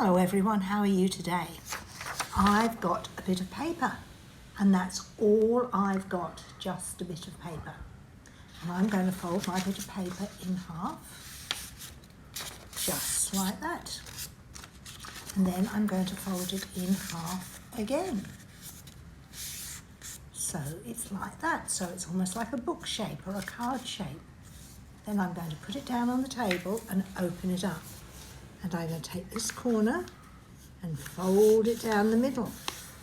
Hello everyone, how are you today? I've got a bit of paper and that's all I've got, just a bit of paper. And I'm going to fold my bit of paper in half, just like that. And then I'm going to fold it in half again. So it's like that, so it's almost like a book shape or a card shape. Then I'm going to put it down on the table and open it up. And I'm going to take this corner and fold it down the middle.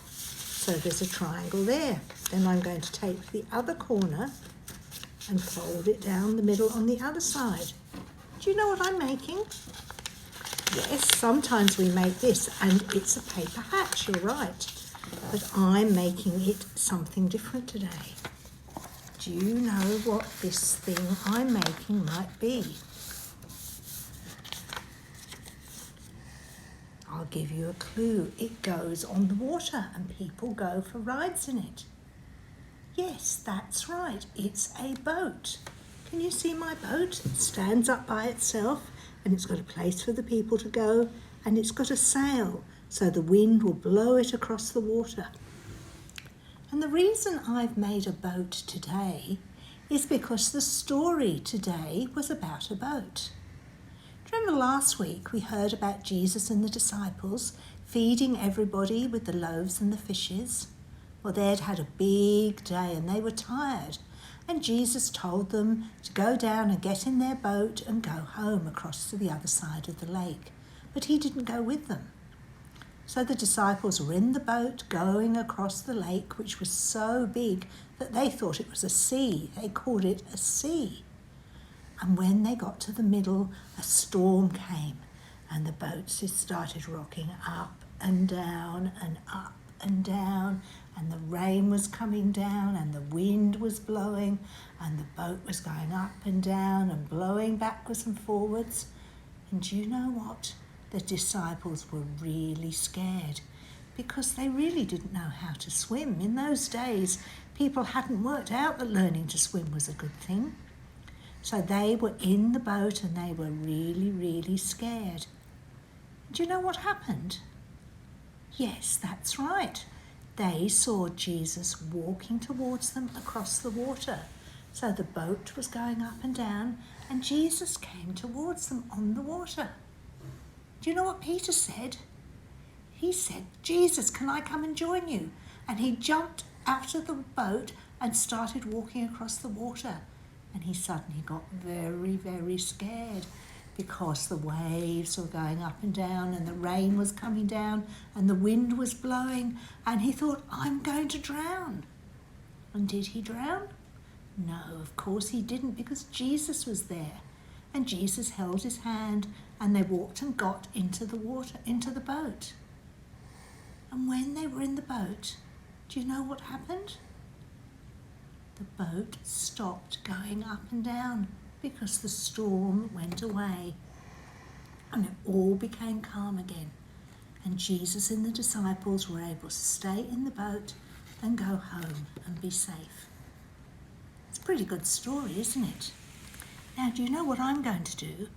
So there's a triangle there. Then I'm going to take the other corner and fold it down the middle on the other side. Do you know what I'm making? Yes, sometimes we make this and it's a paper hat, you're right. But I'm making it something different today. Do you know what this thing I'm making might be? I'll give you a clue. It goes on the water and people go for rides in it. Yes, that's right. It's a boat. Can you see my boat? It stands up by itself and it's got a place for the people to go and it's got a sail so the wind will blow it across the water. And the reason I've made a boat today is because the story today was about a boat. Remember last week we heard about Jesus and the disciples feeding everybody with the loaves and the fishes? Well, they'd had a big day and they were tired. And Jesus told them to go down and get in their boat and go home across to the other side of the lake. But he didn't go with them. So the disciples were in the boat going across the lake, which was so big that they thought it was a sea. They called it a sea. And when they got to the middle, a storm came and the boats just started rocking up and down and up and down, and the rain was coming down and the wind was blowing and the boat was going up and down and blowing backwards and forwards. And do you know what? The disciples were really scared because they really didn't know how to swim. In those days, people hadn't worked out that learning to swim was a good thing. So they were in the boat and they were really, really scared. Do you know what happened? Yes, that's right. They saw Jesus walking towards them across the water. So the boat was going up and down and Jesus came towards them on the water. Do you know what Peter said? He said, "Jesus, can I come and join you?" And he jumped out of the boat and started walking across the water. And he suddenly got very, very scared because the waves were going up and down and the rain was coming down and the wind was blowing, and he thought, "I'm going to drown." And did he drown? No, of course he didn't, because Jesus was there. And Jesus held his hand and they walked and got into the water, into the boat. And when they were in the boat, do you know what happened? The boat stopped going up and down because the storm went away and it all became calm again. And Jesus and the disciples were able to stay in the boat and go home and be safe. It's a pretty good story, isn't it? Now, do you know what I'm going to do?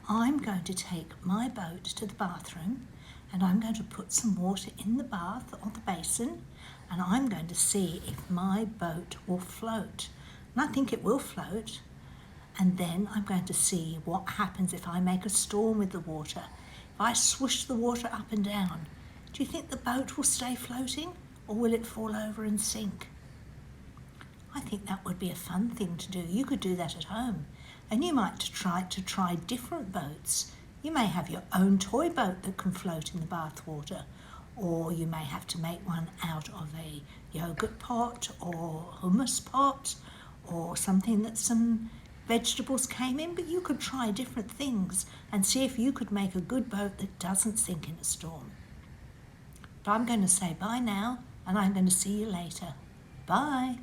I'm going to take my boat to the bathroom and I'm going to put some water in the bath or the basin, and I'm going to see if my boat will float. And I think it will float. And then I'm going to see what happens if I make a storm with the water. If I swoosh the water up and down, do you think the boat will stay floating or will it fall over and sink? I think that would be a fun thing to do. You could do that at home. And you might try different boats. You may have your own toy boat that can float in the bath water, or you may have to make one out of a yogurt pot or hummus pot or something that some vegetables came in, but you could try different things and see if you could make a good boat that doesn't sink in a storm. But I'm going to say bye now and I'm going to see you later. Bye.